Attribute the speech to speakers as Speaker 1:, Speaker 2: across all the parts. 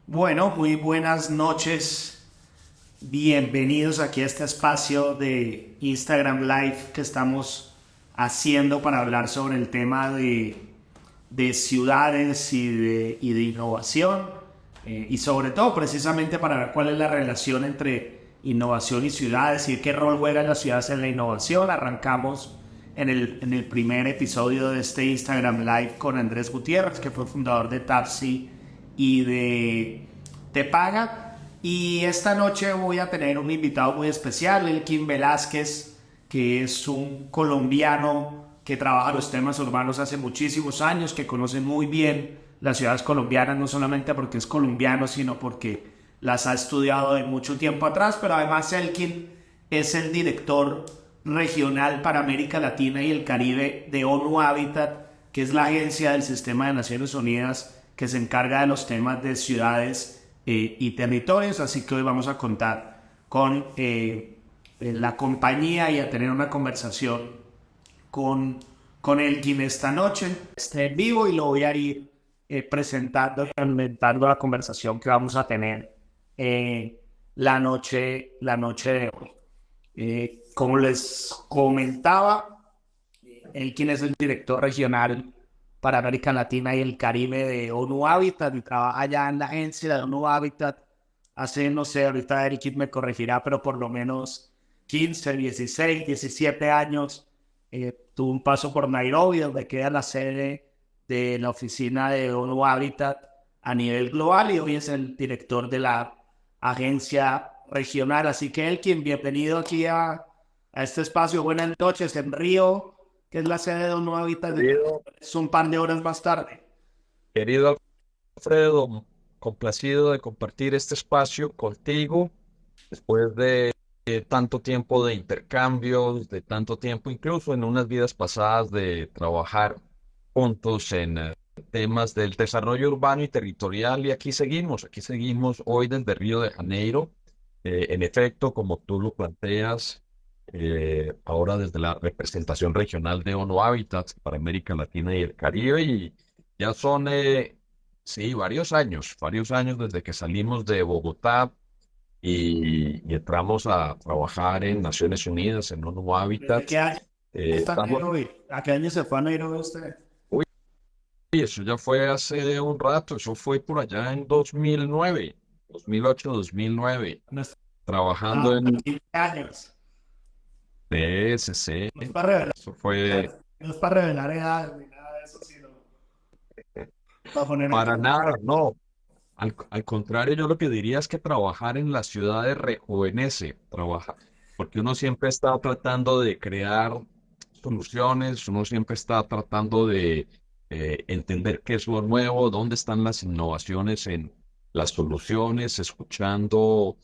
Speaker 1: Bueno, muy buenas noches. Bienvenidos aquí a este espacio de Instagram Live que estamos haciendo para hablar sobre el tema de ciudades y de innovación. Y sobre todo precisamente para ver cuál es la relación entre innovación y ciudades y qué rol juegan las ciudades en la innovación. Arrancamos en el primer episodio de este Instagram Live con Andrés Gutiérrez, que fue fundador de Tapsi y de Te Paga. Y esta noche voy a tener un invitado muy especial, Elkin Velázquez, que es un colombiano que trabaja los temas urbanos hace muchísimos años, que conoce muy bien las ciudades colombianas, no solamente porque es colombiano, sino porque las ha estudiado de mucho tiempo atrás, pero además Elkin es el director regional para América Latina y el Caribe de ONU Habitat, que es la agencia del Sistema de Naciones Unidas que se encarga de los temas de ciudades y territorios. Así que hoy vamos a contar con la compañía y a tener una conversación con, con Elkin esta noche. Está en vivo y lo voy a ir presentando, comentando la conversación que vamos a tener la noche de hoy. Como les comentaba, él quien es el director regional para América Latina y el Caribe de ONU Habitat y trabaja allá en la agencia de ONU Habitat hace, no sé, ahorita Eric me corregirá, pero por lo menos 15, 16, 17 años. Tuvo un paso por Nairobi, donde queda la sede de la oficina de ONU Habitat a nivel global, y hoy es el director de la agencia regional. Así que Elkin, bienvenido aquí a este espacio. Buenas noches en Río, que es la sede de ONU Habitat.
Speaker 2: Querido,
Speaker 1: Es un par de horas más tarde.
Speaker 2: querido Alfredo, complacido de compartir este espacio contigo después de tanto tiempo de intercambios, de tanto tiempo, incluso en unas vidas pasadas de trabajar juntos en temas del desarrollo urbano y territorial. Y aquí seguimos hoy desde Río de Janeiro. En efecto, como tú lo planteas, ahora desde la representación regional de ONU Habitat para América Latina y el Caribe. Y ya son, sí, varios años desde que salimos de Bogotá y entramos a trabajar en Naciones Unidas, en ONU
Speaker 1: ¿Desde
Speaker 2: Habitat.
Speaker 1: qué año está en
Speaker 2: Estamos,
Speaker 1: Nairobi? ¿A qué año se fue a Nairobi usted?
Speaker 2: uy, eso ya fue hace un rato, eso fue por allá en 2009, 2008, 2009,
Speaker 1: No es-
Speaker 2: trabajando
Speaker 1: Ah,
Speaker 2: en
Speaker 1: 15 años.
Speaker 2: DSC.
Speaker 1: No es para revelar,
Speaker 2: Eso fue
Speaker 1: no es para revelar edad ni nada de eso, sino para poner en
Speaker 2: para
Speaker 1: contexto.
Speaker 2: nada, no. Al contrario, yo lo que diría es que trabajar en las ciudades rejuvenece, trabaja, porque uno siempre está tratando de crear soluciones, uno siempre está tratando de entender qué es lo nuevo, dónde están las innovaciones en las soluciones, escuchando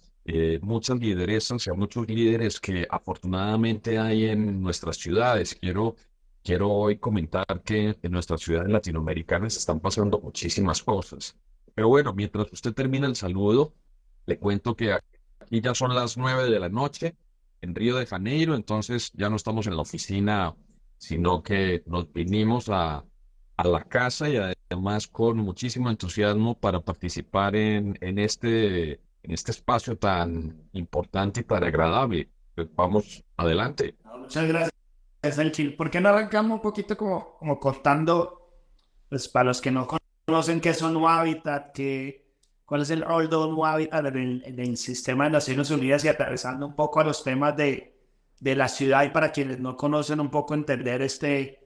Speaker 2: muchas lideresas y a muchos líderes que afortunadamente hay en nuestras ciudades. Quiero hoy comentar que en nuestras ciudades latinoamericanas están pasando muchísimas cosas. Pero bueno, mientras usted termina el saludo, le cuento que aquí ya son las 9 de la noche en Río de Janeiro. Entonces ya no estamos en la oficina, sino que nos vinimos a la casa, y además con muchísimo entusiasmo para participar en este espacio tan importante y tan agradable. Pues vamos adelante.
Speaker 1: Muchas gracias, Elkin. ¿Por qué no arrancamos un poquito como contando, pues para los que no conocen qué es ONU Habitat, cuál es el rol de ONU Habitat en el sistema de Naciones Unidas, y aterrizando un poco a los temas de la ciudad, y para quienes no conocen un poco entender este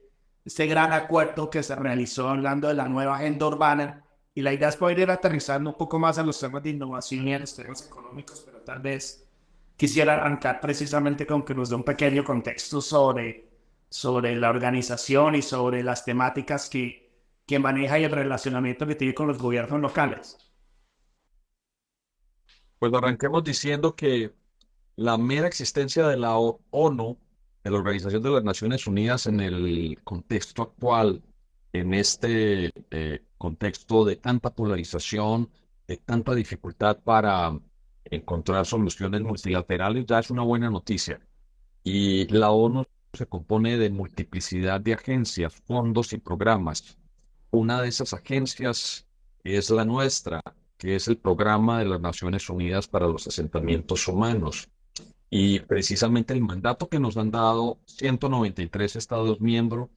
Speaker 1: gran acuerdo que se realizó hablando de la nueva agenda urbana? Y la idea es poder ir aterrizando un poco más a los temas de innovación y a los temas económicos, pero tal vez quisiera arrancar precisamente con que nos dé un pequeño contexto sobre la organización y sobre las temáticas que maneja y el relacionamiento que tiene con los gobiernos locales.
Speaker 2: Pues arranquemos diciendo que la mera existencia de la ONU, de la Organización de las Naciones Unidas, en el contexto actual, en este contexto de tanta polarización, de tanta dificultad para encontrar soluciones multilaterales, ya es una buena noticia. Y la ONU se compone de multiplicidad de agencias, fondos y programas. Una de esas agencias es la nuestra, que es el Programa de las Naciones Unidas para los Asentamientos Humanos. Y precisamente el mandato que nos han dado 193 Estados miembros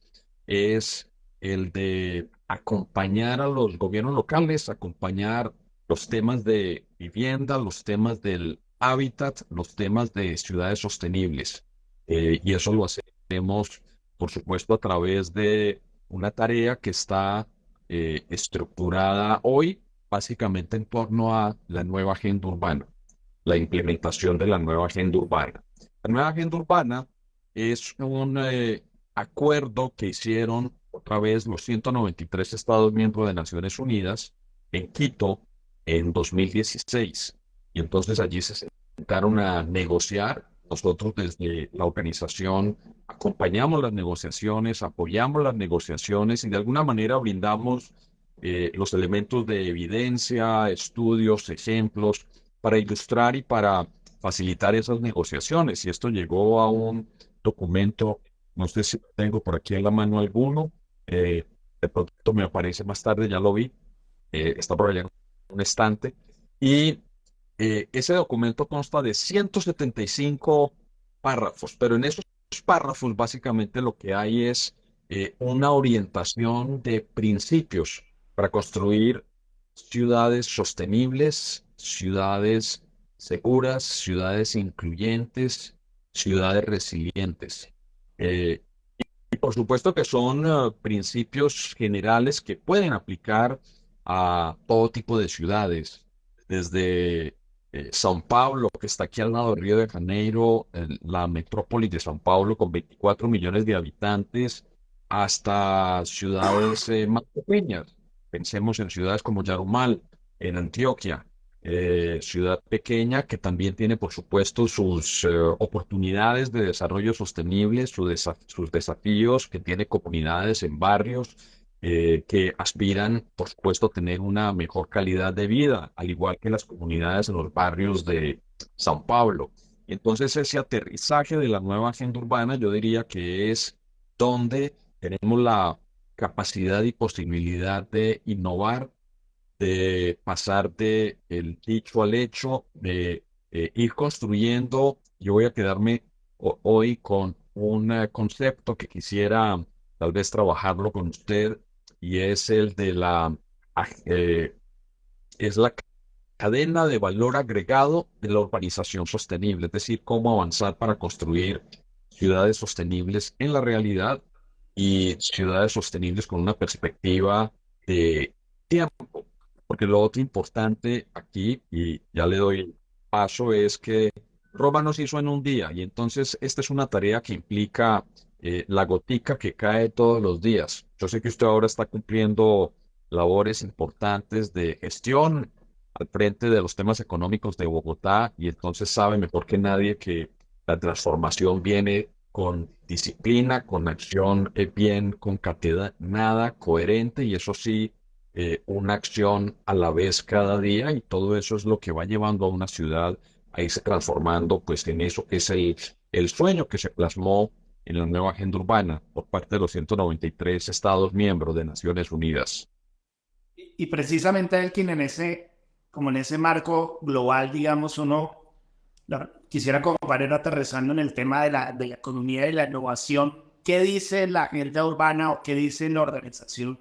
Speaker 2: es el de acompañar a los gobiernos locales, acompañar los temas de vivienda, los temas del hábitat, los temas de ciudades sostenibles. Y eso lo hacemos, por supuesto, a través de una tarea que está estructurada hoy básicamente en torno a la nueva agenda urbana, la implementación de la nueva agenda urbana. La nueva agenda urbana es un acuerdo que hicieron otra vez los 193 Estados miembros de Naciones Unidas en Quito en 2016. Y entonces allí se sentaron a negociar. Nosotros desde la organización acompañamos las negociaciones, apoyamos las negociaciones y de alguna manera brindamos los elementos de evidencia, estudios, ejemplos para ilustrar y para facilitar esas negociaciones. Y esto llegó a un documento, no sé si tengo por aquí en la mano alguno, eh, de pronto me aparece más tarde, ya lo vi, está por allá en un estante. Y ese documento consta de 175 párrafos, pero en esos párrafos básicamente lo que hay es una orientación de principios para construir ciudades sostenibles, ciudades seguras, ciudades incluyentes, ciudades resilientes. Eh, y por supuesto que son principios generales que pueden aplicar a todo tipo de ciudades, desde São Paulo, que está aquí al lado del Río de Janeiro, la metrópoli de São Paulo con 24 millones de habitantes, hasta ciudades más pequeñas. Pensemos en ciudades como Yarumal, en Antioquia, ciudad pequeña que también tiene, por supuesto, sus oportunidades de desarrollo sostenible, sus desafíos, que tiene comunidades en barrios que aspiran, por supuesto, a tener una mejor calidad de vida, al igual que las comunidades en los barrios de São Paulo. Y entonces ese aterrizaje de la nueva agenda urbana, yo diría que es donde tenemos la capacidad y posibilidad de innovar, de pasar de el dicho al hecho, de ir construyendo. Yo voy a quedarme hoy con un concepto que quisiera tal vez trabajarlo con usted y es el de eh, es la cadena de valor agregado de la urbanización sostenible, es decir, cómo avanzar para construir ciudades sostenibles en la realidad y ciudades sostenibles con una perspectiva de tiempo. Porque lo otro importante aquí, y ya le doy paso, es que Roma no se hizo en un día, y entonces esta es una tarea que implica la gotica que cae todos los días. Yo sé que usted ahora está cumpliendo labores importantes de gestión al frente de los temas económicos de Bogotá, y entonces sabe mejor que nadie que la transformación viene con disciplina, con acción bien concatenada, coherente, y eso sí una acción a la vez cada día y todo eso es lo que va llevando a una ciudad a irse transformando pues en eso que es el sueño que se plasmó en la nueva agenda urbana por parte de los 193 Estados miembros de Naciones Unidas.
Speaker 1: Y precisamente Elkin, como en ese marco global, digamos, quisiera comparar aterrizando en el tema de la economía y la innovación. ¿Qué dice la agenda urbana o qué dice la organización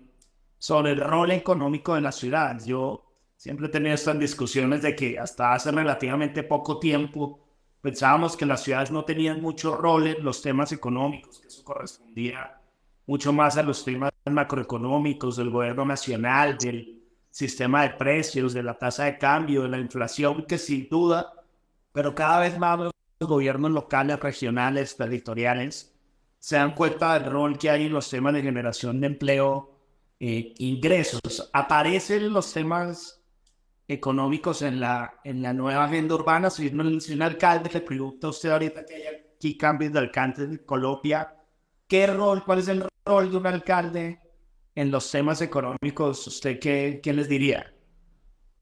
Speaker 1: sobre el rol económico de las ciudades? Yo siempre he tenido estas discusiones de que hasta hace relativamente poco tiempo pensábamos que las ciudades no tenían mucho rol en los temas económicos, que eso correspondía mucho más a los temas macroeconómicos del gobierno nacional, del sistema de precios, de la tasa de cambio, de la inflación, que sin duda, pero cada vez más los gobiernos locales, regionales, territoriales, se dan cuenta del rol que hay en los temas de generación de empleo, ingresos. Aparecen los temas económicos en la nueva agenda urbana. Si un alcalde le pregunta a usted ahorita que hay aquí cambios de alcalde en Colombia, ¿cuál es el rol de un alcalde en los temas económicos? ¿Usted qué les diría?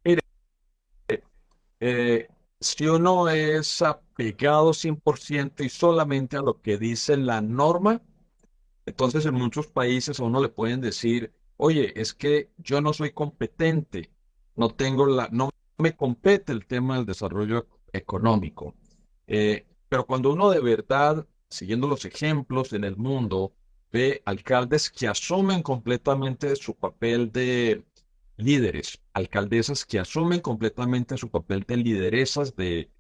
Speaker 2: Mire, si uno es apegado 100% y solamente a lo que dice la norma, entonces en muchos países a uno le pueden decir, oye, es que yo no soy competente no me compete el tema del desarrollo económico. Pero cuando uno de verdad, siguiendo los ejemplos en el mundo, ve alcaldes que asumen completamente su papel de líderes, alcaldesas que asumen completamente su papel de lideresas de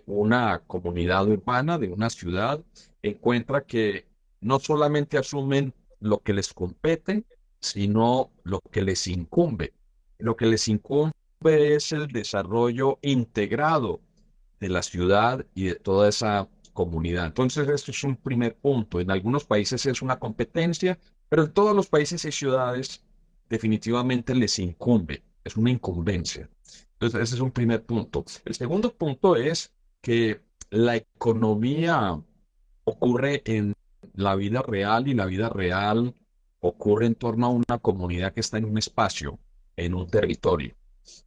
Speaker 2: una comunidad urbana, de una ciudad, encuentra que no solamente asumen lo que les compete, sino lo que les incumbe. Lo que les incumbe es el desarrollo integrado de la ciudad y de toda esa comunidad. Entonces, esto es un primer punto. En algunos países es una competencia, pero en todos los países y ciudades definitivamente les incumbe, es una incumbencia. Entonces, ese es un primer punto. El segundo punto es que la economía ocurre en la vida real y la vida real ocurre en torno a una comunidad que está en un espacio, en un territorio.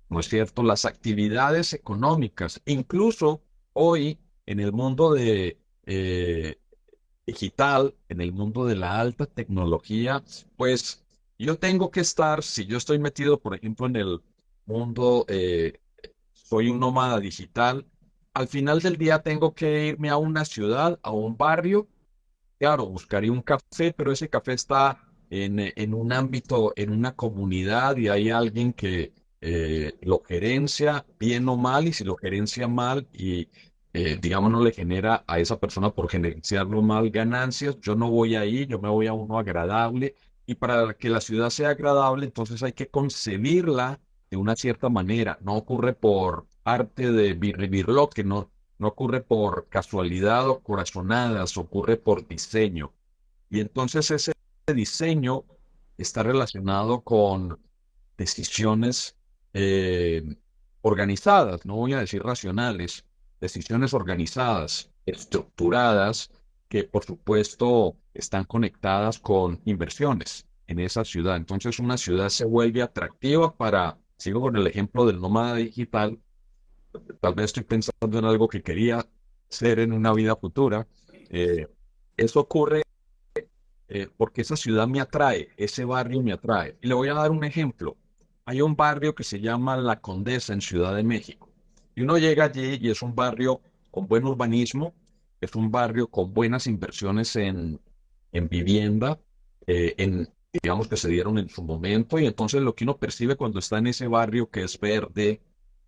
Speaker 2: ¿No es cierto? Las actividades económicas, incluso hoy en el mundo digital, en el mundo de la alta tecnología, pues yo tengo que estar, si yo estoy metido, por ejemplo, en el mundo, soy un nómada digital, al final del día tengo que irme a una ciudad, a un barrio. Claro, buscaría un café, pero ese café está en un ámbito, en una comunidad y hay alguien que lo gerencia bien o mal y si lo gerencia mal y digamos no le genera a esa persona por gerenciarlo mal ganancias, yo no voy ahí, yo me voy a uno agradable y para que la ciudad sea agradable entonces hay que concebirla de una cierta manera, no ocurre por arte de birlibirloque, no ocurre por casualidad o corazonadas, ocurre por diseño. Y entonces ese diseño está relacionado con decisiones eh, organizadas, no voy a decir racionales, decisiones organizadas, estructuradas, que por supuesto están conectadas con inversiones en esa ciudad. Entonces una ciudad se vuelve atractiva para, sigo con el ejemplo del nómada digital, tal vez estoy pensando en algo que quería ser en una vida futura. Eh, Eso ocurre porque esa ciudad me atrae, ese barrio me atrae. Y le voy a dar un ejemplo. Hay un barrio que se llama La Condesa en Ciudad de México. Y uno llega allí y es un barrio con buen urbanismo, es un barrio con buenas inversiones en vivienda, digamos que se dieron en su momento. Y entonces lo que uno percibe cuando está en ese barrio que es verde,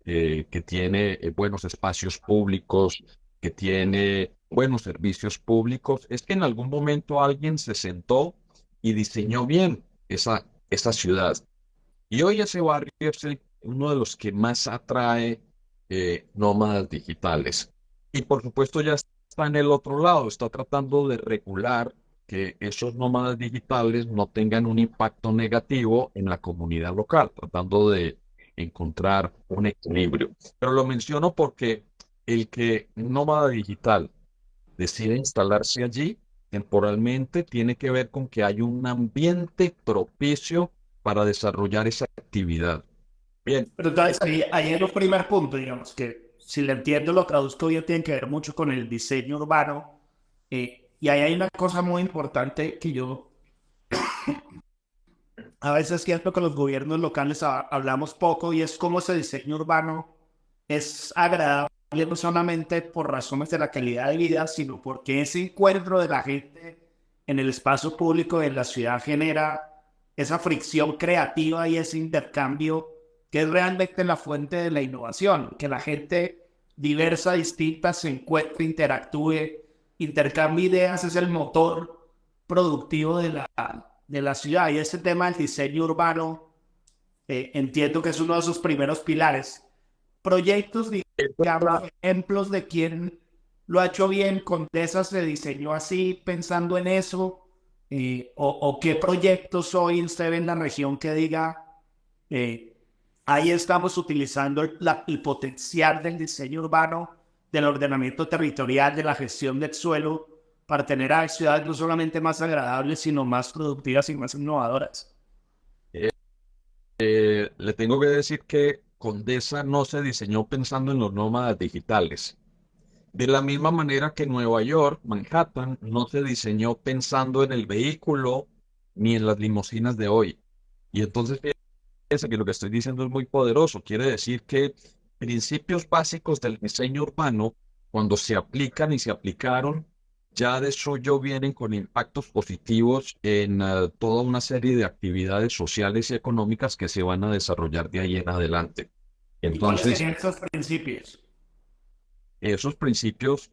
Speaker 2: que tiene buenos espacios públicos, que tiene buenos servicios públicos, es que en algún momento alguien se sentó y diseñó bien esa ciudad. Y hoy ese barrio es uno de los que más atrae nómadas digitales. Y por supuesto ya está en el otro lado, está tratando de regular que esos nómadas digitales no tengan un impacto negativo en la comunidad local, tratando de encontrar un equilibrio. Pero lo menciono porque el que un nómada digital decide instalarse allí temporalmente tiene que ver con que hay un ambiente propicio para desarrollar esa actividad. Bien,
Speaker 1: Pero entonces ahí es el primer punto, digamos, que si le entiendo, lo traduzco bien, tiene que ver mucho con el diseño urbano. Y ahí hay una cosa muy importante que yo a veces siento que los gobiernos locales hablamos poco y es cómo ese diseño urbano es agradable no solamente por razones de la calidad de vida, sino porque ese encuentro de la gente en el espacio público en la ciudad genera esa fricción creativa y ese intercambio que es realmente la fuente de la innovación, que la gente diversa, distinta, se encuentre, interactúe, intercambie ideas, es el motor productivo de la ciudad. Y ese tema del diseño urbano, entiendo que es uno de sus primeros pilares. Proyectos,
Speaker 2: esto
Speaker 1: digamos,
Speaker 2: está-
Speaker 1: ejemplos de quién lo ha hecho bien, Condesa se diseñó así, pensando en eso, o qué proyectos hoy usted ve en la región que diga, eh, ahí estamos utilizando el potencial del diseño urbano, del ordenamiento territorial, de la gestión del suelo, para tener a ciudades no solamente más agradables, sino más productivas y más innovadoras.
Speaker 2: eh, Le tengo que decir que Condesa no se diseñó pensando en los nómadas digitales. De la misma manera que Nueva York, Manhattan, no se diseñó pensando en el vehículo ni en las limusinas de hoy. Y entonces fíjese que lo que estoy diciendo es muy poderoso. Quiere decir que principios básicos del diseño urbano, cuando se aplican y se aplicaron, ya de suyo vienen con impactos positivos en toda una serie de actividades sociales y económicas que se van a desarrollar de ahí en adelante.
Speaker 1: ¿Y cuáles
Speaker 2: Entonces,
Speaker 1: serían esos principios?
Speaker 2: esos principios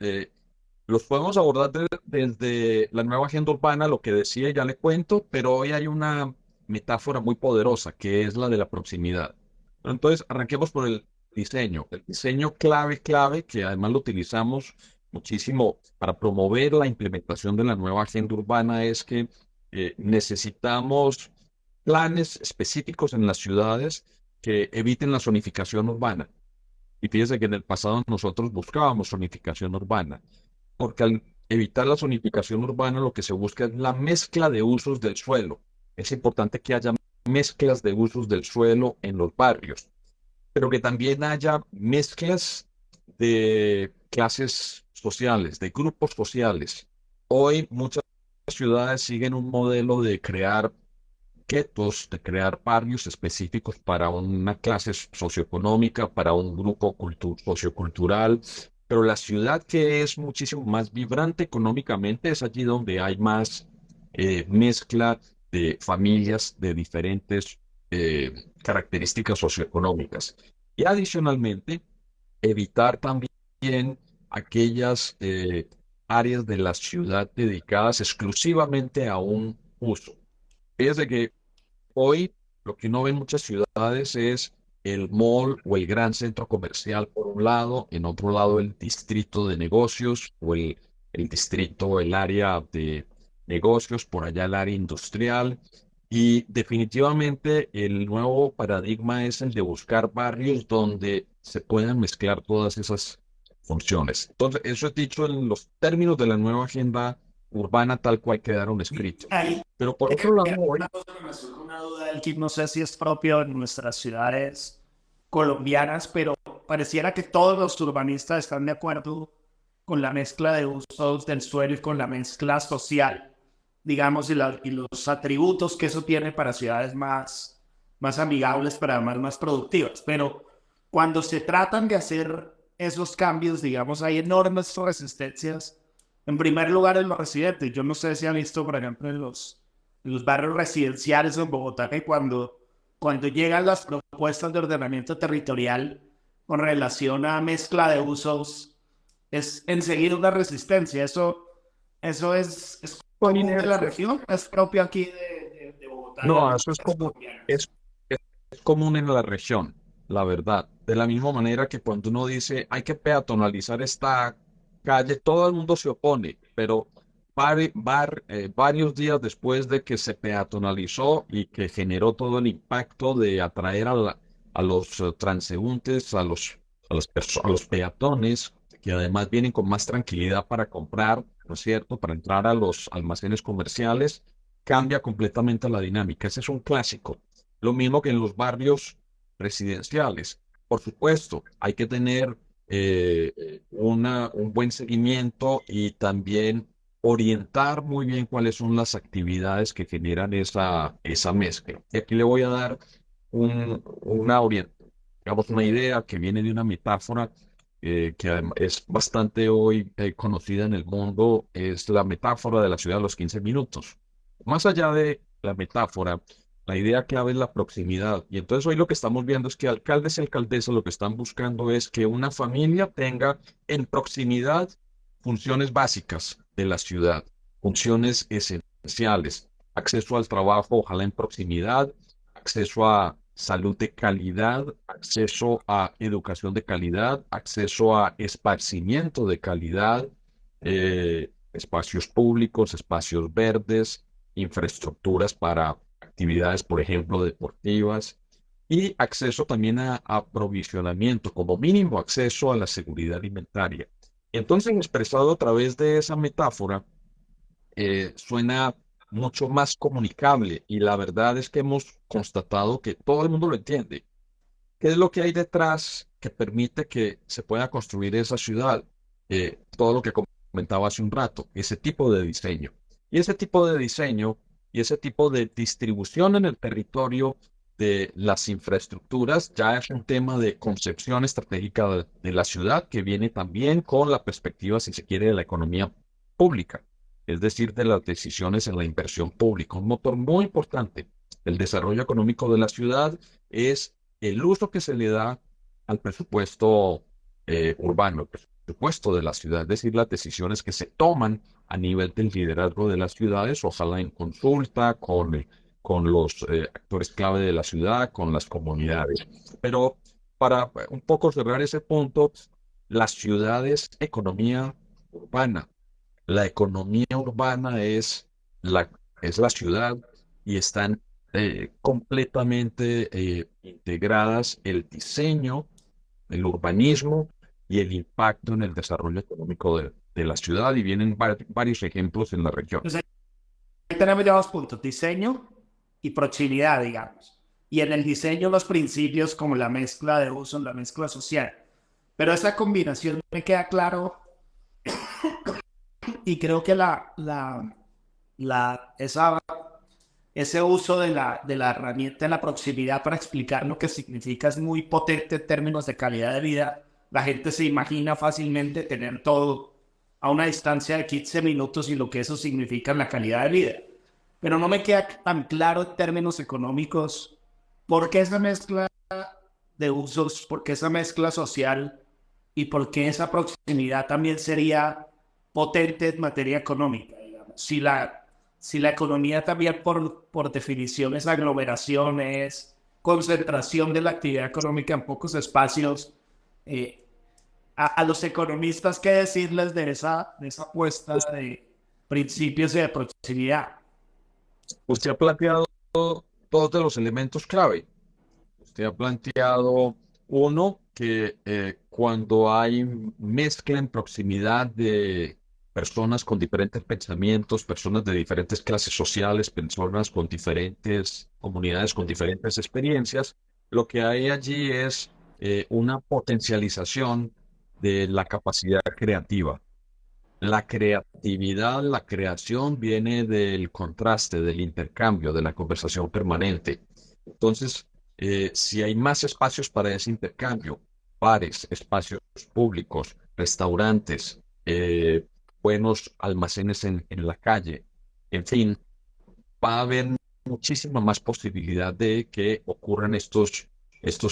Speaker 2: los podemos abordar desde la nueva agenda urbana, lo que decía, ya le cuento, pero hoy hay una metáfora muy poderosa que es la de la proximidad. Entonces, arranquemos por el diseño. El diseño clave, que además lo utilizamos muchísimo para promover la implementación de la nueva agenda urbana, es que necesitamos planes específicos en las ciudades que eviten la zonificación urbana. Y fíjese que en el pasado nosotros buscábamos zonificación urbana, porque al evitar la zonificación urbana lo que se busca es la mezcla de usos del suelo. Es importante que haya mezclas de usos del suelo en los barrios, pero que también haya mezclas de clases sociales, de grupos sociales. Hoy muchas ciudades siguen un modelo de crear guetos, de crear barrios específicos para una clase socioeconómica, para un grupo sociocultural, pero la ciudad que es muchísimo más vibrante económicamente es allí donde hay más mezcla de familias de diferentes características socioeconómicas. Y adicionalmente, evitar también aquellas áreas de la ciudad dedicadas exclusivamente a un uso. Fíjese que hoy lo que uno ve en muchas ciudades es el mall o el gran centro comercial por un lado, en otro lado el distrito de negocios o el distrito, el área de negocios, por allá el área industrial. Y definitivamente el nuevo paradigma es el de buscar barrios donde se puedan mezclar todas esas funciones. Entonces, eso es dicho en los términos de la nueva agenda urbana tal cual quedaron escritos.
Speaker 1: Ahí,
Speaker 2: Pero por otro lado,
Speaker 1: una cosa que me surge una duda del kit, no sé si es propio en nuestras ciudades colombianas, pero pareciera que todos los urbanistas están de acuerdo con la mezcla de usos del suelo y con la mezcla social, digamos, y los atributos que eso tiene para ciudades más amigables, para además más productivas. Pero cuando se tratan de hacer esos cambios, digamos, hay enormes resistencias. En primer lugar, en los residentes. Yo no sé si han visto, por ejemplo, en los barrios residenciales en Bogotá, que cuando llegan las propuestas de ordenamiento territorial con relación a mezcla de usos, es enseguida una resistencia. Eso es
Speaker 2: por
Speaker 1: común de la
Speaker 2: inercia.
Speaker 1: región, es propio aquí de Bogotá y de
Speaker 2: No,
Speaker 1: las
Speaker 2: eso
Speaker 1: ciudades
Speaker 2: es,
Speaker 1: colombianas.
Speaker 2: es común en la región, la verdad. De la misma manera que cuando uno dice hay que peatonalizar esta calle, todo el mundo se opone, pero varios días después de que se peatonalizó y que generó todo el impacto de atraer a los transeúntes, a los peatones, que además vienen con más tranquilidad para comprar, ¿no es cierto?, para entrar a los almacenes comerciales, cambia completamente la dinámica. Ese es un clásico. Lo mismo que en los barrios residenciales. Por supuesto, hay que tener un buen seguimiento y también orientar muy bien cuáles son las actividades que generan esa mezcla. Y aquí le voy a dar digamos, una idea que viene de una metáfora que es bastante hoy conocida en el mundo, es la metáfora de la ciudad de los 15 minutos. Más allá de la metáfora, la idea clave es la proximidad. Y entonces hoy lo que estamos viendo es que alcaldes y alcaldesas lo que están buscando es que una familia tenga en proximidad funciones básicas de la ciudad, funciones esenciales, acceso al trabajo, ojalá en proximidad, acceso a salud de calidad, acceso a educación de calidad, acceso a esparcimiento de calidad, espacios públicos, espacios verdes, infraestructuras para actividades, por ejemplo, deportivas, y acceso también a aprovisionamiento, como mínimo acceso a la seguridad alimentaria. Entonces, expresado a través de esa metáfora, suena mucho más comunicable y la verdad es que hemos constatado que todo el mundo lo entiende. ¿Qué es lo que hay detrás que permite que se pueda construir esa ciudad? Todo lo que comentaba hace un rato, ese tipo de diseño. Y ese tipo de diseño y ese tipo de distribución en el territorio de las infraestructuras ya es un tema de concepción estratégica de la ciudad que viene también con la perspectiva, si se quiere, de la economía pública, es decir, de las decisiones en la inversión pública. Un motor muy importante del desarrollo económico de la ciudad es el uso que se le da al presupuesto urbano, el presupuesto de la ciudad, es decir, las decisiones que se toman a nivel del liderazgo de las ciudades, ojalá en consulta con los actores clave de la ciudad, con las comunidades. Pero para un poco cerrar ese punto, las ciudades, economía urbana. La economía urbana es la ciudad y están completamente integradas el diseño, el urbanismo y el impacto en el desarrollo económico de la ciudad. Y vienen varios ejemplos en la región.
Speaker 1: Entonces, ahí tenemos ya dos puntos, diseño y proximidad, digamos. Y en el diseño los principios como la mezcla de uso, la mezcla social. Pero esa combinación me queda claro y creo que ese uso de la herramienta en la proximidad para explicar lo que significa es muy potente en términos de calidad de vida. La gente se imagina fácilmente tener todo a una distancia de 15 minutos y lo que eso significa en la calidad de vida. Pero no me queda tan claro en términos económicos por qué esa mezcla de usos, por qué esa mezcla social y por qué esa proximidad también sería potente en materia económica, digamos. Si la economía también por definición es aglomeración, es concentración de la actividad económica en pocos espacios, eh, a los economistas, ¿qué decirles de esa apuesta de principios y de proximidad?
Speaker 2: Usted ha planteado todos de los elementos clave. Usted ha planteado uno que cuando hay mezcla en proximidad de personas con diferentes pensamientos, personas de diferentes clases sociales, personas con diferentes comunidades, con diferentes experiencias, lo que hay allí es una potencialización de la capacidad creativa. La creatividad, la creación viene del contraste, del intercambio, de la conversación permanente. Entonces, si hay más espacios para ese intercambio, bares, espacios públicos, restaurantes, buenos almacenes en la calle, en fin, va a haber muchísima más posibilidad de que ocurran estos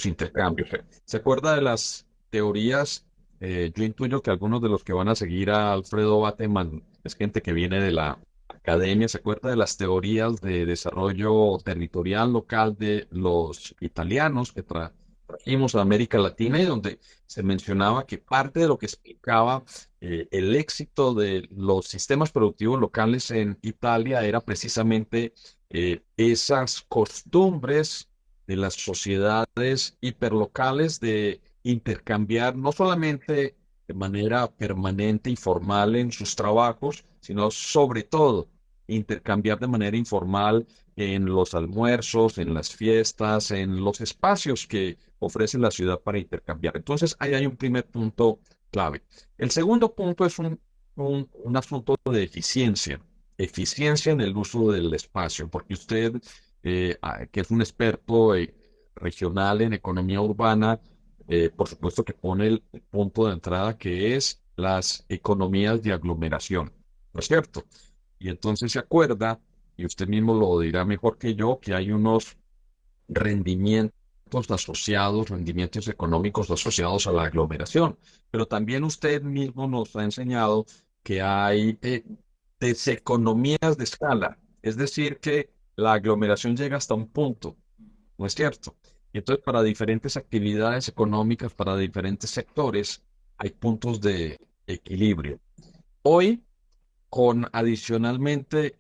Speaker 2: intercambios. ¿Se acuerda de las teorías? Yo intuyo que algunos de los que van a seguir a Alfredo Bateman es gente que viene de la academia. ¿Se acuerda de las teorías de desarrollo territorial local de los italianos que trajimos a América Latina y donde se mencionaba que parte de lo que explicaba el éxito de los sistemas productivos locales en Italia era precisamente esas costumbres de las sociedades hiperlocales de intercambiar no solamente de manera permanente y formal en sus trabajos, sino sobre todo intercambiar de manera informal en los almuerzos, en las fiestas, en los espacios que ofrece la ciudad para intercambiar. Entonces, ahí hay un primer punto clave. El segundo punto es un asunto de eficiencia, eficiencia en el uso del espacio, porque usted, que es un experto regional en economía urbana, por supuesto que pone el punto de entrada que es las economías de aglomeración, ¿no es cierto? Y entonces se acuerda, y usted mismo lo dirá mejor que yo, que hay unos rendimientos asociados, rendimientos económicos asociados a la aglomeración. Pero también usted mismo nos ha enseñado que hay deseconomías de escala, es decir, que la aglomeración llega hasta un punto, ¿no es cierto? Y entonces para diferentes actividades económicas, para diferentes sectores, hay puntos de equilibrio. Hoy, con adicionalmente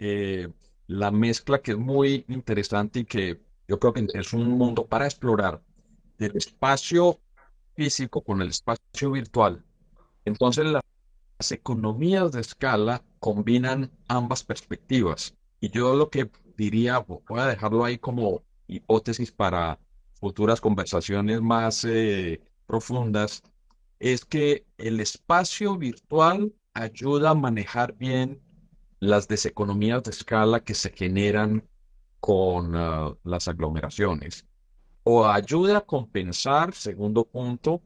Speaker 2: la mezcla que es muy interesante y que yo creo que es un mundo para explorar del espacio físico con el espacio virtual. Entonces las economías de escala combinan ambas perspectivas. Y yo lo que diría, voy a dejarlo ahí como hipótesis para futuras conversaciones más profundas, es que el espacio virtual ayuda a manejar bien las deseconomías de escala que se generan con las aglomeraciones. o ayuda a compensar, segundo punto,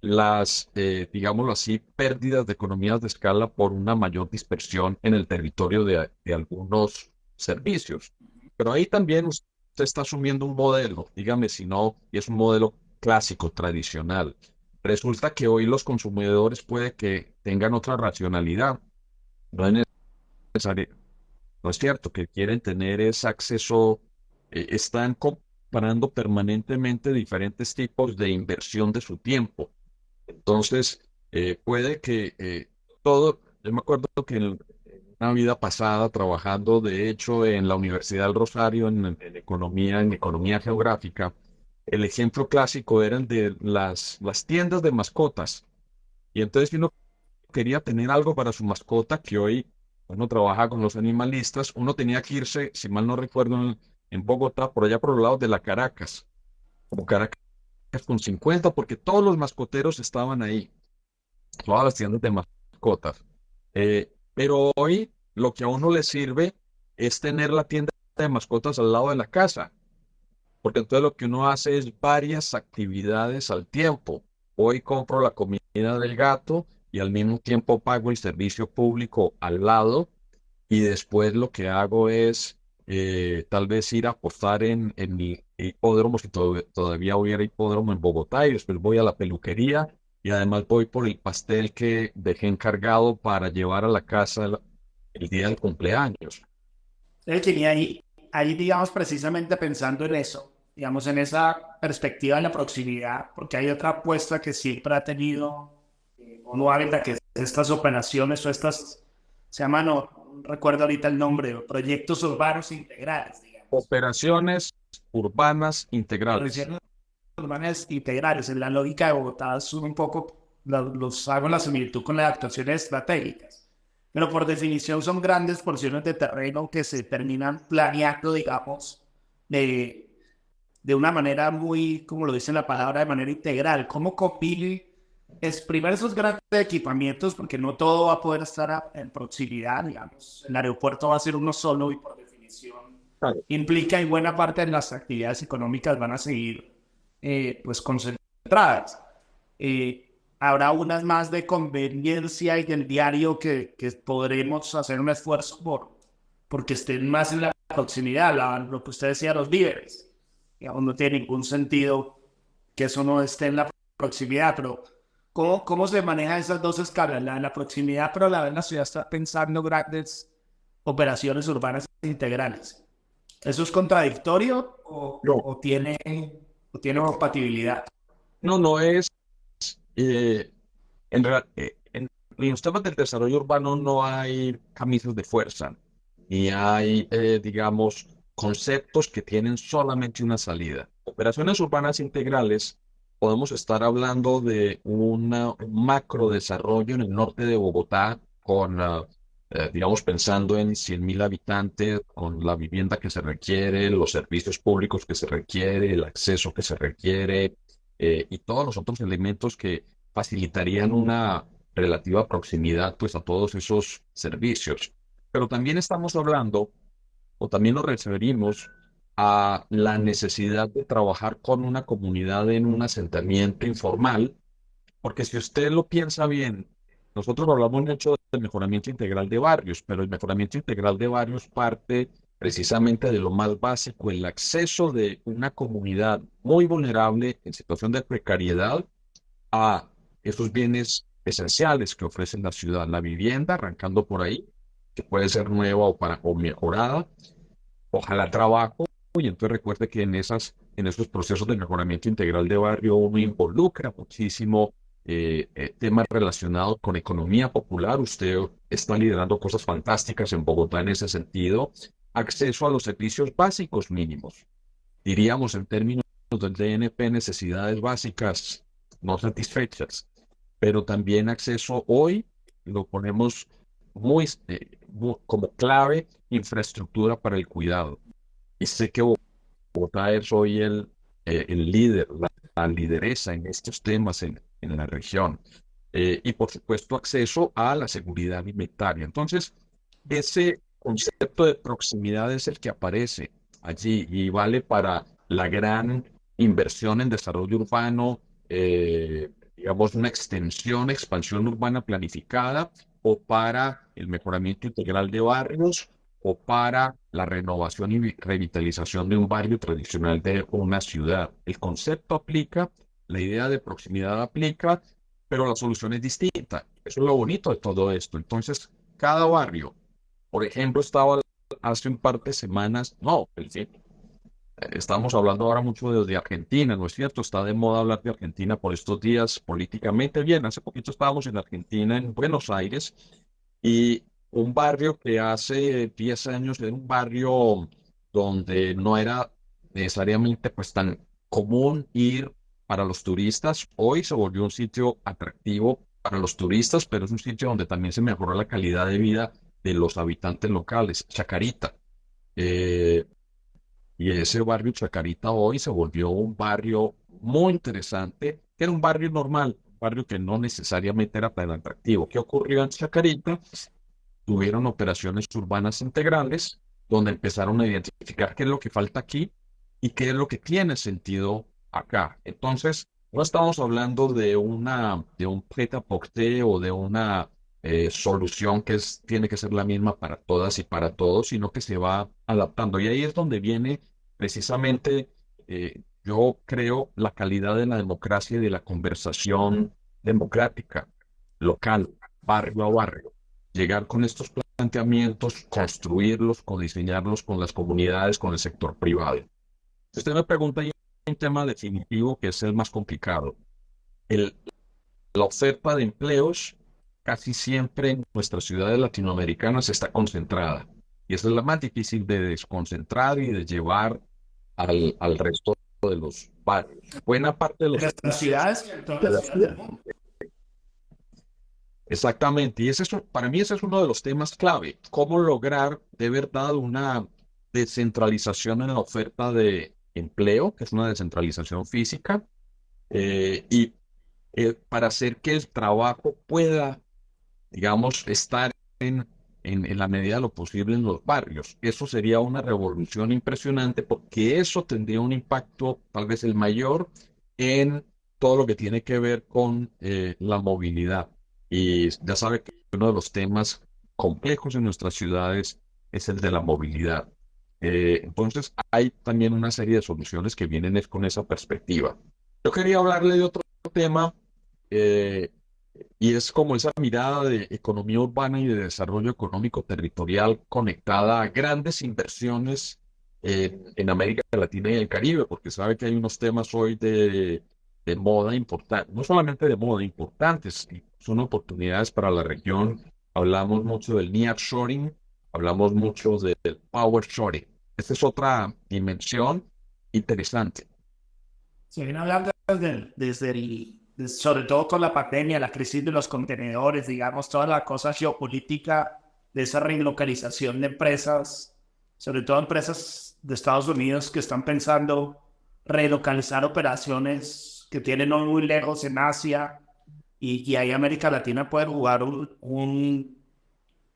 Speaker 2: las, digámoslo así, pérdidas de economías de escala por una mayor dispersión en el territorio de algunos servicios. Pero ahí también usted está asumiendo un modelo, dígame si no, y es un modelo clásico, tradicional. Resulta que hoy los consumidores puede que tengan otra racionalidad. No es necesario, no es cierto, que quieren tener ese acceso, están comparando permanentemente diferentes tipos de inversión de su tiempo. Entonces, puede que yo me acuerdo que en una vida pasada, trabajando de hecho en la Universidad del Rosario en economía geográfica, el ejemplo clásico eran de las tiendas de mascotas. Y entonces, si uno quería tener algo para su mascota, que hoy uno trabaja con los animalistas, uno tenía que irse, si mal no recuerdo, en Bogotá, por allá por los lados de la Caracas, como Caracas con 50, porque todos los mascoteros estaban ahí, todas las tiendas de mascotas. Pero hoy lo que a uno le sirve es tener la tienda de mascotas al lado de la casa, porque entonces lo que uno hace es varias actividades al tiempo. Hoy compro la comida del gato y al mismo tiempo pago el servicio público al lado y después lo que hago es tal vez ir a apostar en mi hipódromo, si todavía hubiera hipódromo en Bogotá, y después voy a la peluquería y además voy por el pastel que dejé encargado para llevar a la casa el día del cumpleaños.
Speaker 1: Y ahí, digamos, precisamente pensando en eso, digamos, en esa perspectiva de la proximidad, porque hay otra apuesta que siempre ha tenido uno habla que estas operaciones o estas, se llaman, no recuerdo ahorita el nombre, proyectos urbanos integrales, digamos.
Speaker 2: Operaciones urbanas integrales.
Speaker 1: Operaciones urbanas integrales, en la lógica de Bogotá, son un poco, los hago la similitud con las actuaciones estratégicas. Pero por definición son grandes porciones de terreno que se terminan planeando, digamos, de, de una manera muy, como lo dice la palabra, de manera integral. ¿Cómo compile es primero esos grandes equipamientos? Porque no todo va a poder estar en proximidad, digamos. El aeropuerto va a ser uno solo y por definición
Speaker 2: Claro.
Speaker 1: implica y buena parte de las actividades económicas van a seguir pues concentradas. Habrá unas más de conveniencia y del diario que podremos hacer un esfuerzo porque estén más en la proximidad, lo que usted decía, los líderes. Digamos, no tiene ningún sentido que eso no esté en la proximidad, pero ¿cómo se manejan esas dos escalas? La de la proximidad, pero a la vez la ciudad está pensando grandes operaciones urbanas integrales. ¿Eso es contradictorio
Speaker 2: No,
Speaker 1: o tiene compatibilidad?
Speaker 2: no, no es. eh, en los temas del desarrollo urbano no hay camisas de fuerza, ni hay, digamos, conceptos que tienen solamente una salida. Operaciones urbanas integrales, podemos estar hablando de un macro desarrollo en el norte de Bogotá, con, digamos, pensando en 100.000 habitantes, con la vivienda que se requiere, los servicios públicos que se requiere, el acceso que se requiere, y todos los otros elementos que facilitarían una relativa proximidad pues a todos esos servicios. Pero también estamos hablando, o también nos referimos a la necesidad de trabajar con una comunidad en un asentamiento informal, porque si usted lo piensa bien, nosotros hablamos mucho del mejoramiento integral de barrios, pero el mejoramiento integral de barrios parte precisamente de lo más básico, el acceso de una comunidad muy vulnerable en situación de precariedad a esos bienes esenciales que ofrece la ciudad, la vivienda, arrancando por ahí, que puede ser nueva o mejorada, ojalá trabajo, y entonces recuerde que en esos procesos de mejoramiento integral de barrio uno involucra muchísimo temas relacionados con economía popular. Usted está liderando cosas fantásticas en Bogotá en ese sentido. Acceso a los servicios básicos mínimos. Diríamos en términos del DNP, necesidades básicas no satisfechas, pero también acceso hoy, lo ponemos como clave, infraestructura para el cuidado. Y sé que Bogotá es hoy el líder, la lideresa en estos temas en la región. Y por supuesto, acceso a la seguridad alimentaria. Entonces, ese concepto de proximidad es el que aparece allí y vale para la gran inversión en desarrollo urbano, digamos, una extensión, expansión urbana planificada, o para el mejoramiento integral de barrios, o para la renovación y revitalización de un barrio tradicional de una ciudad. El concepto aplica, la idea de proximidad aplica, pero la solución es distinta. Eso es lo bonito de todo esto. Entonces, cada barrio, por ejemplo, estaba hace un par de semanas, no, estamos hablando ahora mucho de Argentina, ¿no es cierto? Está de moda hablar de Argentina por estos días políticamente bien. Hace poquito estábamos en Argentina, en Buenos Aires, y un barrio que hace 10 años era un barrio donde no era necesariamente pues tan común ir para los turistas. Hoy se volvió un sitio atractivo para los turistas, pero es un sitio donde también se mejoró la calidad de vida de los habitantes locales. Chacarita. Eh, y ese barrio Chacarita hoy se volvió un barrio muy interesante, que era un barrio normal, un barrio que no necesariamente era tan atractivo. ¿Qué ocurrió en Chacarita? Tuvieron operaciones urbanas integrales, donde empezaron a identificar qué es lo que falta aquí y qué es lo que tiene sentido acá. Entonces, no estamos hablando de un prêt-à-porter o de una solución tiene que ser la misma para todas y para todos, sino que se va adaptando. Y ahí es donde viene precisamente, yo creo, la calidad de la democracia y de la conversación democrática, local, barrio a barrio. Llegar con estos planteamientos, construirlos, codiseñarlos con las comunidades, con el sector privado. Si usted me pregunta, hay un tema definitivo que es el más complicado. El, la oferta de empleos casi siempre en nuestras ciudades latinoamericanas está concentrada. Y esa es la más difícil de desconcentrar y de llevar al resto de los barrios. Buena parte de
Speaker 1: En
Speaker 2: los
Speaker 1: nuestras
Speaker 2: espacios
Speaker 1: ciudades, en todas
Speaker 2: de
Speaker 1: las
Speaker 2: la
Speaker 1: ciudades del
Speaker 2: ciudad.
Speaker 1: mundo.
Speaker 2: Exactamente, y para mí ese es uno de los temas clave, cómo lograr de verdad una descentralización en la oferta de empleo, que es una descentralización física, y para hacer que el trabajo pueda, digamos, estar en la medida de lo posible en los barrios. Eso sería una revolución impresionante porque eso tendría un impacto, tal vez el mayor, en todo lo que tiene que ver con la movilidad. Y ya sabe que uno de los temas complejos en nuestras ciudades es el de la movilidad. Entonces, hay también una serie de soluciones que vienen con esa perspectiva. Yo quería hablarle de otro tema. eh, y es como esa mirada de economía urbana y de desarrollo económico territorial conectada a grandes inversiones en América Latina y el Caribe, porque sabe que hay unos temas hoy de moda importantes, no solamente de moda, importantes, y son oportunidades para la región. Hablamos mucho del nearshoring, hablamos mucho del powershoring. Esta es otra dimensión interesante.
Speaker 1: Se viene hablando sobre todo con la pandemia, la crisis de los contenedores, digamos, toda la cosa geopolítica de esa relocalización de empresas, sobre todo empresas de Estados Unidos que están pensando relocalizar operaciones que tienen no muy lejos en Asia y ahí América Latina puede jugar un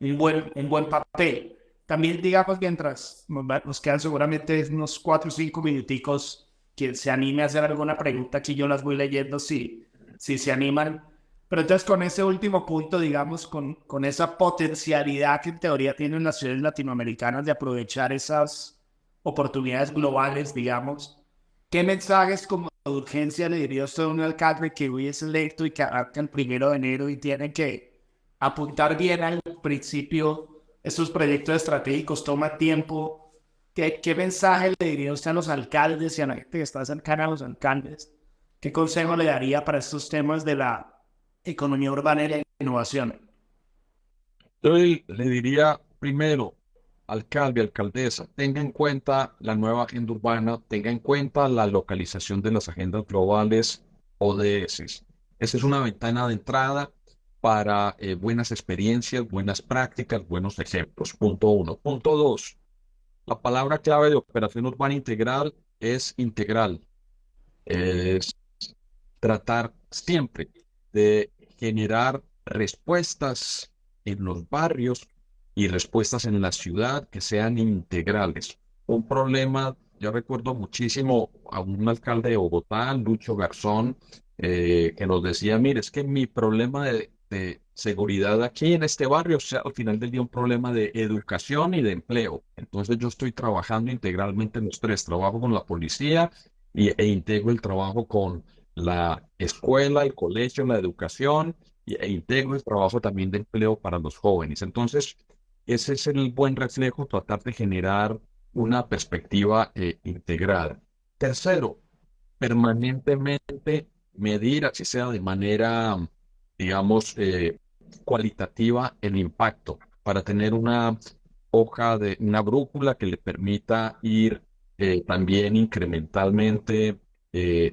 Speaker 1: buen papel. También, digamos, mientras nos quedan seguramente unos 4 o 5 minuticos, quien se anime a hacer alguna pregunta, aquí yo las voy leyendo si se animan. Pero entonces con ese último punto, digamos, con esa potencialidad que en teoría tienen las ciudades latinoamericanas de aprovechar esas oportunidades globales, digamos, ¿qué mensajes como de urgencia le diría usted a un alcalde que hoy es electo y que arranca el 1 de enero y tiene que apuntar bien al principio? Estos proyectos estratégicos toma tiempo. ¿Qué mensaje le diría usted a los alcaldes y a la gente que está cercana a los alcaldes? ¿Qué consejo le daría para estos temas de la economía urbana y la innovación?
Speaker 2: Yo le diría primero, alcalde, alcaldesa, tenga en cuenta la nueva agenda urbana, tenga en cuenta la localización de las agendas globales ODS. Esa es una ventana de entrada para buenas experiencias, buenas prácticas, buenos ejemplos. Punto uno. Punto dos, la palabra clave de operación urbana integral es integral. Es tratar siempre de generar respuestas en los barrios y respuestas en la ciudad que sean integrales. Un problema Yo recuerdo muchísimo a un alcalde de Bogotá, Lucho Garzón, que nos decía, mire, es que mi problema de seguridad aquí en este barrio, o sea, al final del día un problema de educación y de empleo. Entonces yo estoy trabajando integralmente en los tres, trabajo con la policía e integro el trabajo con la escuela, el colegio, la educación, e integro el trabajo también de empleo para los jóvenes. Entonces, ese es el buen reflejo, tratar de generar una perspectiva integrada. Tercero, permanentemente medir, así sea de manera, digamos, cualitativa, el impacto para tener una hoja de una brújula que le permita ir también incrementalmente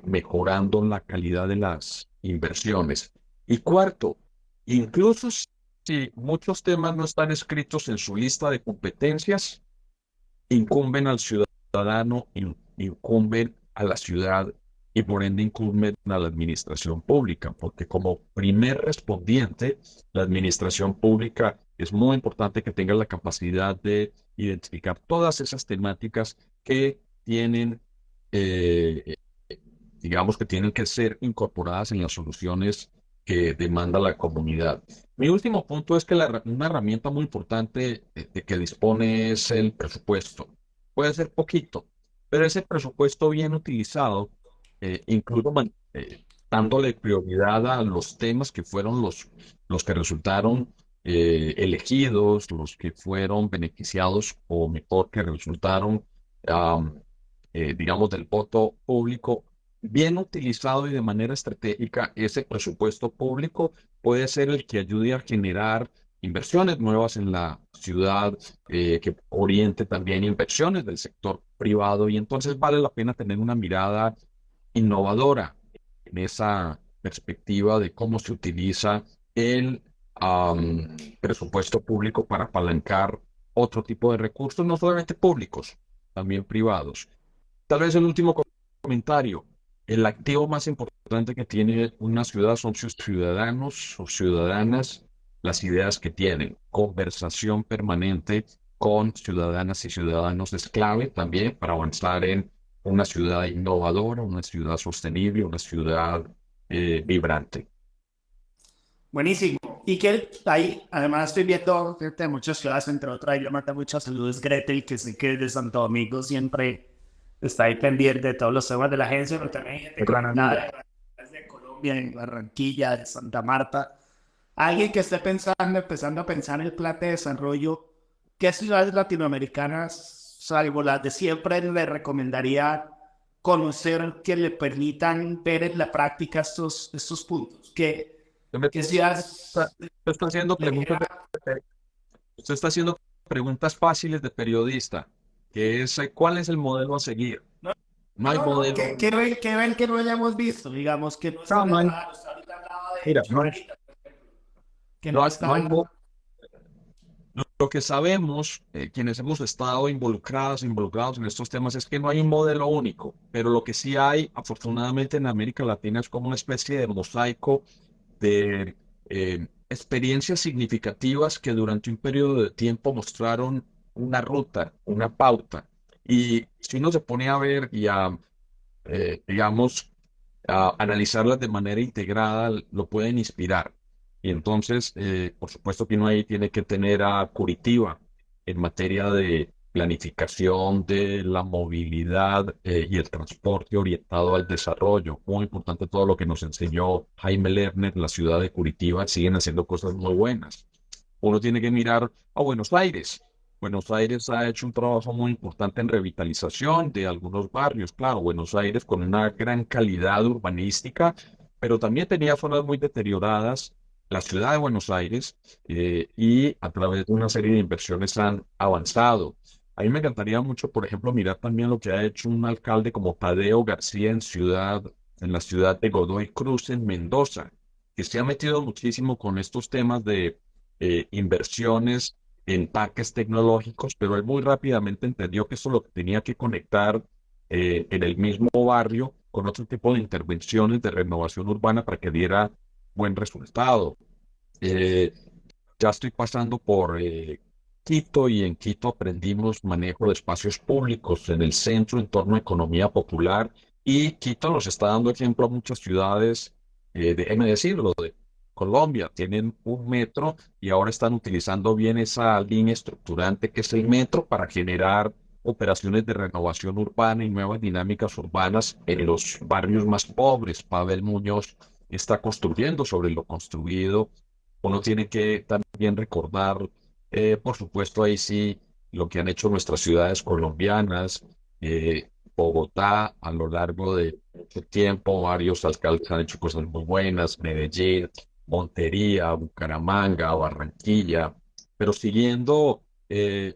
Speaker 2: mejorando la calidad de las inversiones. Y cuarto, incluso si muchos temas no están escritos en su lista de competencias, incumben al ciudadano, incumben a la ciudad y por ende incumben a la administración pública, porque como primer respondiente, la administración pública es muy importante que tenga la capacidad de identificar todas esas temáticas que tienen, eh, digamos, que tienen que ser incorporadas en las soluciones que demanda la comunidad. Mi último punto es que una herramienta muy importante de que dispone es el presupuesto. Puede ser poquito, pero ese presupuesto bien utilizado, incluso dándole prioridad a los temas que fueron los que resultaron elegidos, los que fueron beneficiados o mejor que resultaron, digamos, del voto público. Bien utilizado y de manera estratégica, ese presupuesto público puede ser el que ayude a generar inversiones nuevas en la ciudad, que oriente también inversiones del sector privado y entonces vale la pena tener una mirada innovadora en esa perspectiva de cómo se utiliza el presupuesto público para apalancar otro tipo de recursos, no solamente públicos, también privados. Tal vez el último comentario. El activo más importante que tiene una ciudad son sus ciudadanos o ciudadanas, las ideas que tienen. Conversación permanente con ciudadanas y ciudadanos es clave también para avanzar en una ciudad innovadora, una ciudad sostenible, una ciudad vibrante.
Speaker 1: Buenísimo. Y que ahí, además estoy viendo gente de muchas ciudades, entre otras, y le manda muchas saludos Gretel, que sé que es de Santo Domingo siempre está ahí pendiente de todos los temas de la agencia, pero también hay gente con Granada, de Colombia, en Barranquilla, de Santa Marta. Alguien que esté pensando, empezando a pensar en el plan de desarrollo, ¿qué ciudades latinoamericanas, salvo las de siempre, le recomendaría conocer que le permitan ver en la práctica estos puntos?
Speaker 2: Usted me
Speaker 1: ¿Qué ciudades
Speaker 2: está, usted está haciendo
Speaker 1: le
Speaker 2: preguntas
Speaker 1: genera?
Speaker 2: usted está haciendo preguntas fáciles de periodista, que es ¿cuál es el modelo a seguir?
Speaker 1: No,
Speaker 2: No hay
Speaker 1: no,
Speaker 2: modelo.
Speaker 1: que ven que no hayamos visto, digamos, que no
Speaker 2: No,
Speaker 1: está
Speaker 2: no hay,
Speaker 1: raro, está ahorita hablaba de
Speaker 2: mira,
Speaker 1: Chorrita, que
Speaker 2: no
Speaker 1: no
Speaker 2: hay, no hay
Speaker 1: está.
Speaker 2: mo- lo que sabemos, quienes hemos estado involucrados en estos temas, es que no hay un modelo único, pero lo que sí hay, afortunadamente en América Latina, es como una especie de mosaico de experiencias significativas que durante un periodo de tiempo mostraron una ruta, una pauta. Y si uno se pone a ver y a, digamos, analizarlas de manera integrada, lo pueden inspirar. Y entonces, por supuesto que uno ahí tiene que tener a Curitiba en materia de planificación de la movilidad y el transporte orientado al desarrollo. Muy importante todo lo que nos enseñó Jaime Lerner en la ciudad de Curitiba, siguen haciendo cosas muy buenas. Uno tiene que mirar a Buenos Aires. Buenos Aires ha hecho un trabajo muy importante en revitalización de algunos barrios. Claro, Buenos Aires con una gran calidad urbanística, pero también tenía zonas muy deterioradas. La ciudad de Buenos Aires y a través de una serie de inversiones han avanzado. A mí me encantaría mucho, por ejemplo, mirar también lo que ha hecho un alcalde como Tadeo García en la ciudad de Godoy Cruz, en Mendoza, que se ha metido muchísimo con estos temas de inversiones en parques tecnológicos, pero él muy rápidamente entendió que eso lo tenía que conectar en el mismo barrio con otro tipo de intervenciones de renovación urbana para que diera buen resultado. Eh, ya estoy pasando por Quito y en Quito aprendimos manejo de espacios públicos en el centro en torno a economía popular y Quito nos está dando ejemplo a muchas ciudades, déjeme decirlo, de Colombia. Tienen un metro y ahora están utilizando bien esa línea estructurante que es el metro para generar operaciones de renovación urbana y nuevas dinámicas urbanas en los barrios más pobres. Pavel Muñoz está construyendo sobre lo construido. Uno tiene que también recordar, por supuesto, ahí sí, lo que han hecho nuestras ciudades colombianas, Bogotá, a lo largo de mucho tiempo, varios alcaldes han hecho cosas muy buenas, Medellín, Montería, Bucaramanga, Barranquilla, pero siguiendo,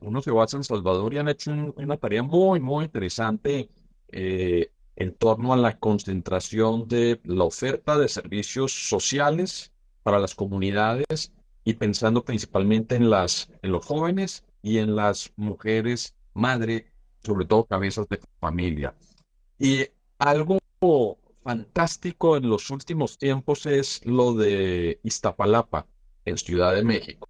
Speaker 2: uno se va a San Salvador y han hecho una tarea muy, muy interesante en torno a la concentración de la oferta de servicios sociales para las comunidades y pensando principalmente en los jóvenes y en las mujeres madre, sobre todo cabezas de familia. Y algo fantástico en los últimos tiempos es lo de Iztapalapa, en Ciudad de México.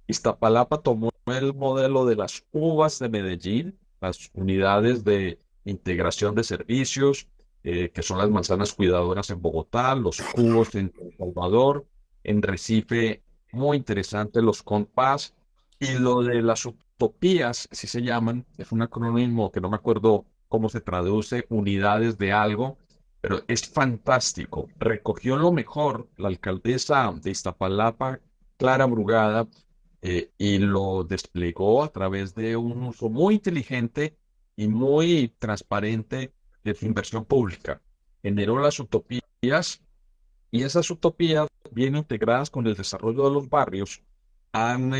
Speaker 2: Iztapalapa tomó el modelo de las UVAs de Medellín, las unidades de integración de servicios, que son las manzanas cuidadoras en Bogotá, los cubos en El Salvador, en Recife, muy interesante los compás, y lo de las utopías, así se llaman, es un acrónimo que no me acuerdo cómo se traduce, unidades de algo, pero es fantástico. Recogió lo mejor la alcaldesa de Iztapalapa, Clara Brugada, y lo desplegó a través de un uso muy inteligente y muy transparente de su inversión pública. Generó las utopías y esas utopías, bien integradas con el desarrollo de los barrios, han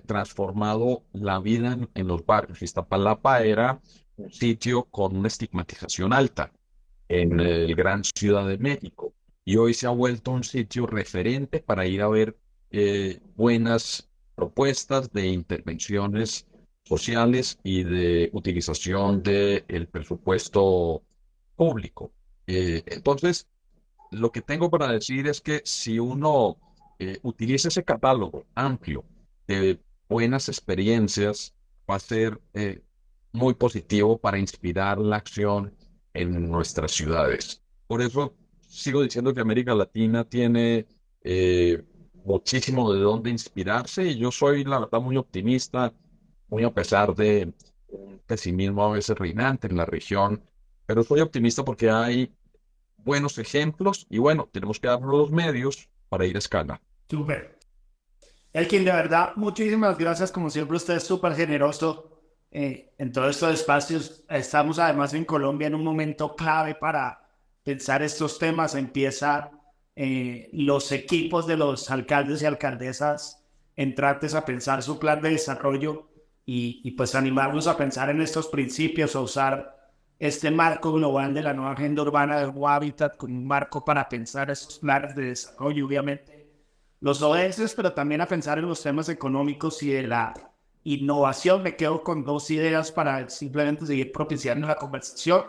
Speaker 2: transformado la vida en los barrios. Iztapalapa era un sitio con una estigmatización alta en el Gran Ciudad de México y hoy se ha vuelto un sitio referente para ir a ver buenas propuestas de intervenciones sociales y de utilización del presupuesto público. Entonces, lo que tengo para decir es que si uno utiliza ese catálogo amplio de buenas experiencias, va a ser muy positivo para inspirar la acción en nuestras ciudades. Por eso sigo diciendo que América Latina tiene muchísimo de dónde inspirarse y yo soy, la verdad, muy optimista, muy a pesar de un pesimismo a veces reinante en la región, pero soy optimista porque hay buenos ejemplos y bueno, tenemos que darnos los medios para ir a escala.
Speaker 1: Súper. Elkin, de verdad, muchísimas gracias. Como siempre, usted es súper generoso en todos estos espacios. Estamos además en Colombia en un momento clave para pensar estos temas. Empieza los equipos de los alcaldes y alcaldesas entrantes a pensar su plan de desarrollo y pues animarnos a pensar en estos principios, a usar este marco global de la nueva agenda urbana de nuevo hábitat como un marco para pensar estos planes de desarrollo, obviamente los ODS, pero también a pensar en los temas económicos y de la innovación. Me quedo con dos ideas para simplemente seguir propiciando la conversación.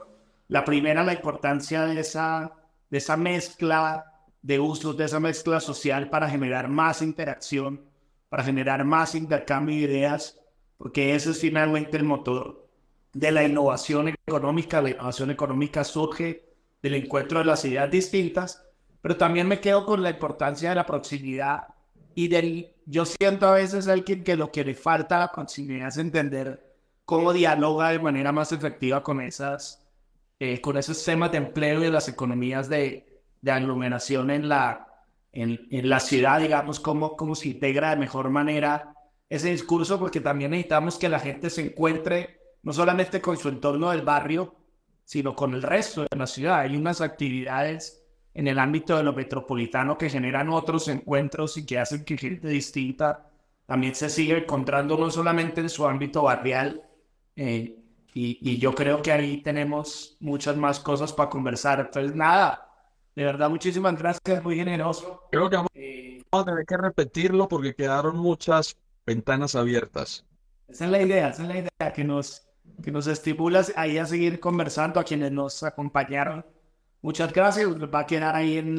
Speaker 1: La primera, la importancia de esa mezcla de usos, de esa mezcla social para generar más interacción, para generar más intercambio de ideas, porque ese es finalmente el motor de la innovación económica. La innovación económica surge del encuentro de las ideas distintas, pero también me quedo con la importancia de la proximidad y del, yo siento a veces alguien que lo que le falta a la proximidad es entender cómo dialoga de manera más efectiva con esos temas de empleo y de las economías de aglomeración en la ciudad, digamos, cómo se integra de mejor manera ese discurso, porque también necesitamos que la gente se encuentre no solamente con su entorno del barrio, sino con el resto de la ciudad. Hay unas actividades en el ámbito de lo metropolitano que generan otros encuentros y que hacen que gente distinta también se siga encontrando no solamente en su ámbito barrial. eh, y yo creo que ahí tenemos muchas más cosas para conversar. Entonces, nada, de verdad, muchísimas gracias, muy generoso.
Speaker 2: Creo que vamos
Speaker 1: Eh,
Speaker 2: a tener que repetirlo porque quedaron muchas ventanas abiertas.
Speaker 1: Esa es la idea, esa es la idea, que nos estimula ahí a seguir conversando, a quienes nos acompañaron. Muchas gracias, va a quedar ahí en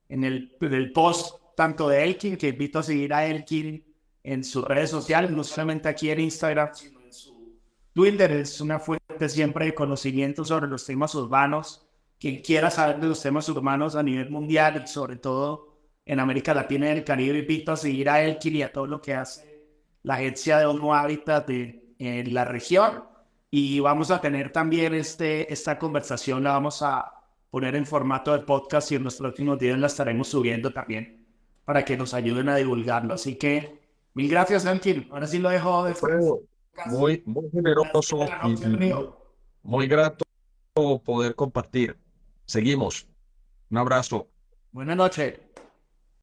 Speaker 1: el post tanto de Elkin, que invito a seguir a Elkin en sus redes sociales, no solamente aquí en Instagram, sino en su Twitter. Es una fuente siempre de conocimiento sobre los temas urbanos. Quien quiera saber de los temas urbanos a nivel mundial, sobre todo en América Latina y el Caribe, invito a seguir a Elkin y a todo lo que hace la agencia de Homo Habitat en la región. Y vamos a tener también esta conversación, la vamos a poner en formato de podcast y en los próximos días la estaremos subiendo también para que nos ayuden a divulgarlo. Así que mil gracias, Elkin. Ahora sí lo dejo de fuera.
Speaker 2: Alfredo, muy generoso y muy grato poder compartir. Seguimos. Un abrazo.
Speaker 1: Buenas noches.